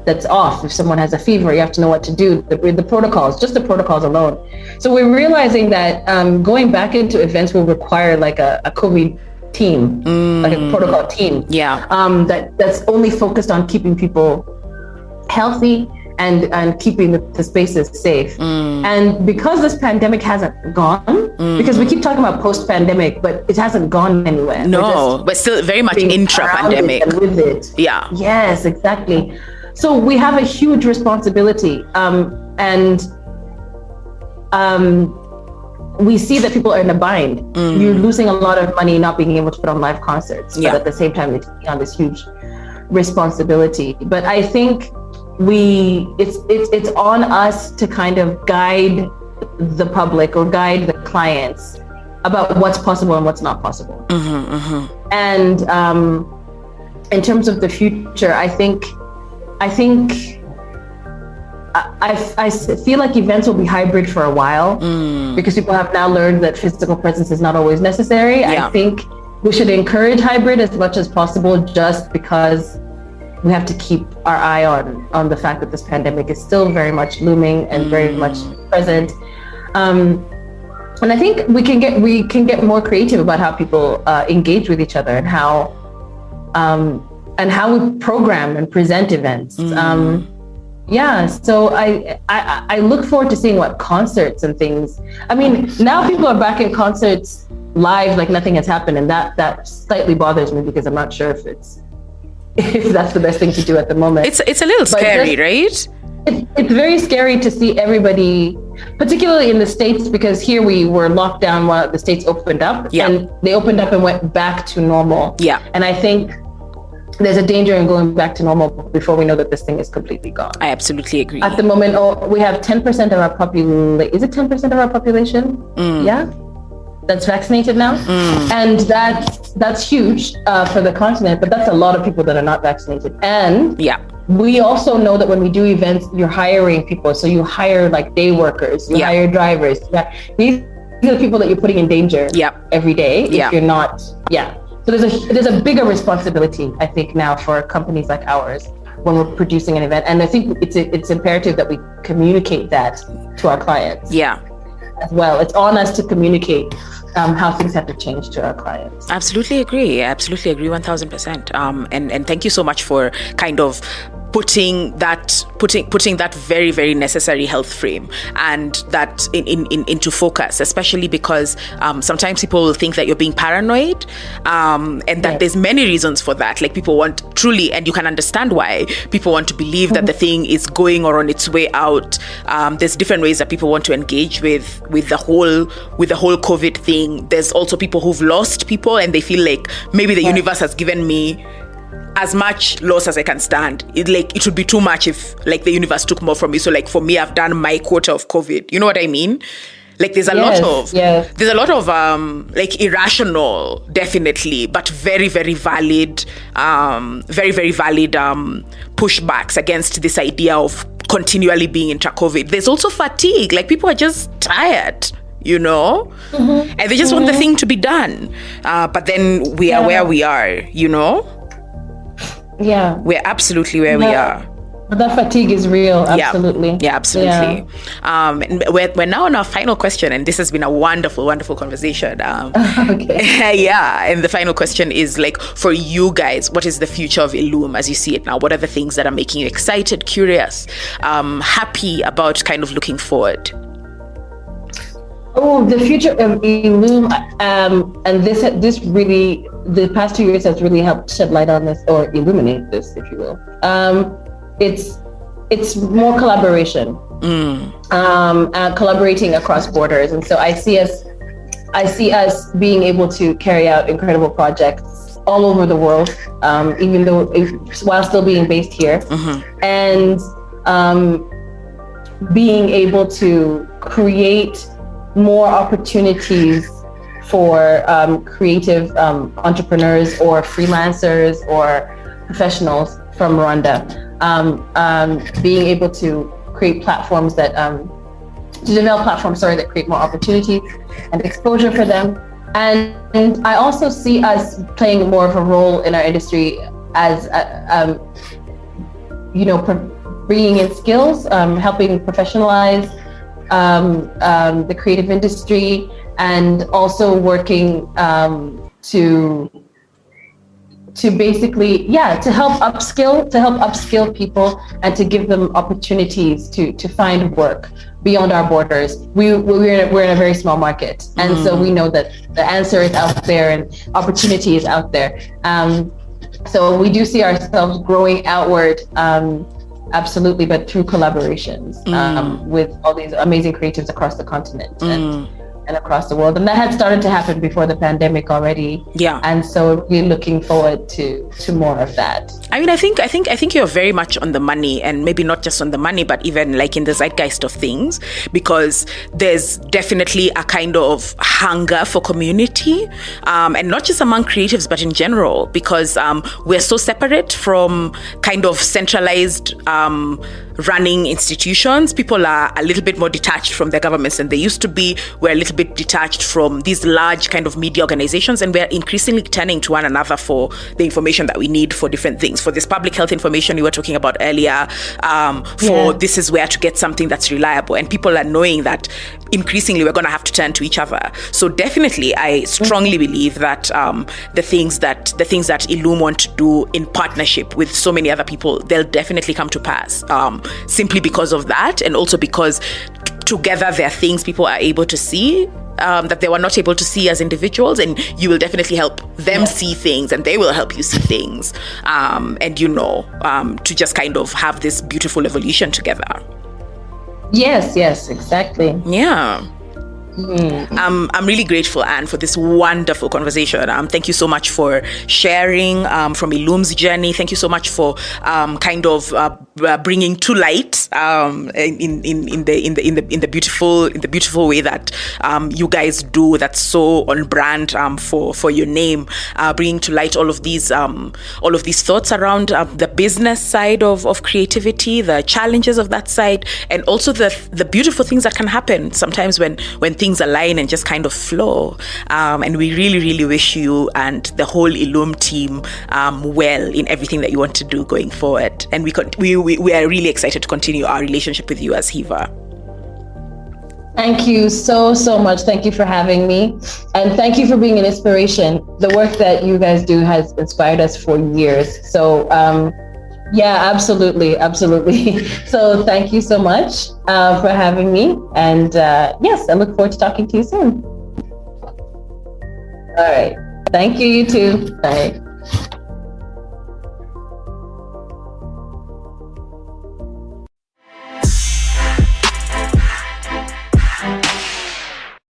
that's off. If someone has a fever, you have to know what to do. The protocols, just the protocols alone. So we're realizing that going back into events will require like a COVID team, like a protocol team. Yeah. That's only focused on keeping people healthy and keeping the spaces safe. And because this pandemic hasn't gone, because we keep talking about post-pandemic, but it hasn't gone anywhere. No, but still very much intra-pandemic. With it. Yeah. Yes, exactly. So we have a huge responsibility, and we see that people are in a bind. You're losing a lot of money not being able to put on live concerts, but at the same time, you're taking on this huge responsibility. But I think it's on us to kind of guide the public or guide the clients about what's possible and what's not possible. And in terms of the future, I feel like events will be hybrid for a while because people have now learned that physical presence is not always necessary. I think we should encourage hybrid as much as possible, just because we have to keep our eye on the fact that this pandemic is still very much looming and very much present. And I think we can get more creative about how people engage with each other and how we program and present events. So I look forward to seeing what concerts and things. I mean, now people are back in concerts live like nothing has happened, and that slightly bothers me because I'm not sure if that's the best thing to do at the moment. It's a little scary, right? It's very scary to see everybody, particularly in the States, because here we were locked down while the States opened up, and they opened up and went back to normal. And I think there's a danger in going back to normal before we know that this thing is completely gone. I absolutely agree. At the moment, we have 10% of our population. Is it 10% of our population? Yeah, that's vaccinated now, and that's huge for the continent. But that's a lot of people that are not vaccinated. And we also know that when we do events, you're hiring people. So you hire like day workers, you hire drivers. These are the people that you're putting in danger every day if you're not. So there's a bigger responsibility, I think, now for companies like ours when we're producing an event, and I think it's imperative that we communicate that to our clients. As well, it's on us to communicate how things have to change to our clients. Absolutely agree 1000%. And thank you so much for kind of putting that very, very necessary health frame and that into focus, especially because sometimes people will think that you're being paranoid, and that there's many reasons for that. Like people want truly, and you can understand why people want to believe that the thing is going or on its way out. There's different ways that people want to engage with the whole COVID thing. There's also people who've lost people and they feel like maybe the universe has given me as much loss as I can stand. It would be too much if like the universe took more from me. So like for me, I've done my quota of COVID. You know what I mean? Like there's a lot of like irrational, definitely, but very, very valid, pushbacks against this idea of continually being intra-COVID. There's also fatigue. Like people are just tired, you know, and they just want the thing to be done. But then we are where we are, you know. We're absolutely where we are. But that fatigue is real, absolutely. Yeah, absolutely. And we're now on our final question, and this has been a wonderful, wonderful conversation. And the final question is like, for you guys, what is the future of Illume as you see it now? What are the things that are making you excited, curious, happy about kind of looking forward? Oh, the future of Illume, and this really, the past 2 years has really helped shed light on this, or illuminate this, if you will. It's more collaboration, collaborating across borders, and so I see us being able to carry out incredible projects all over the world, even though while still being based here, and being able to create more opportunities for creative entrepreneurs or freelancers or professionals from Rwanda, being able to create platforms that to develop platforms, that create more opportunities and exposure for them. And I also see us playing more of a role in our industry as, bringing in skills, helping professionalize the creative industry, and also working to basically, to help upskill people and to give them opportunities to find work beyond our borders. We're in a very small market, and so we know that the answer is out there and opportunity is out there. So we do see ourselves growing outward, absolutely, but through collaborations with all these amazing creatives across the continent and across the world. And that had started to happen before the pandemic already. Yeah. And so we're looking forward to more of that. I mean, I think you're very much on the money, and maybe not just on the money, but even like in the zeitgeist of things, because there's definitely a kind of hunger for community, and not just among creatives, but in general, because we're so separate from kind of centralized running institutions. People are a little bit more detached from their governments than they used to be. We're a little bit detached from these large kind of media organizations, and we're increasingly turning to one another for the information that we need for different things. For this public health information you were talking about earlier, this is where to get something that's reliable, and people are knowing that increasingly we're going to have to turn to each other. So definitely, I strongly believe that the things that Illume want to do in partnership with so many other people, they'll definitely come to pass, simply because of that, and also because together there are things people are able to see that they were not able to see as individuals, and you will definitely help them see things, and they will help you see things, and to just kind of have this beautiful evolution together. Yes, exactly. Yeah. I'm really grateful, Anne, for this wonderful conversation. Thank you so much for sharing from Illume's journey. Thank you so much for bringing to light in the beautiful way that you guys do. That's so on brand for your name. Bringing to light all of these thoughts around the business side of creativity, the challenges of that side, and also the beautiful things that can happen sometimes when things align and just kind of flow. And we really, really wish you and the whole Illume team well in everything that you want to do going forward. And we are really excited to continue our relationship with you as HEVA. Thank you so much. Thank you for having me. And thank you for being an inspiration. The work that you guys do has inspired us for years. So yeah, absolutely. So thank you so much for having me. And yes, I look forward to talking to you soon. All right. Thank you, you too. Bye.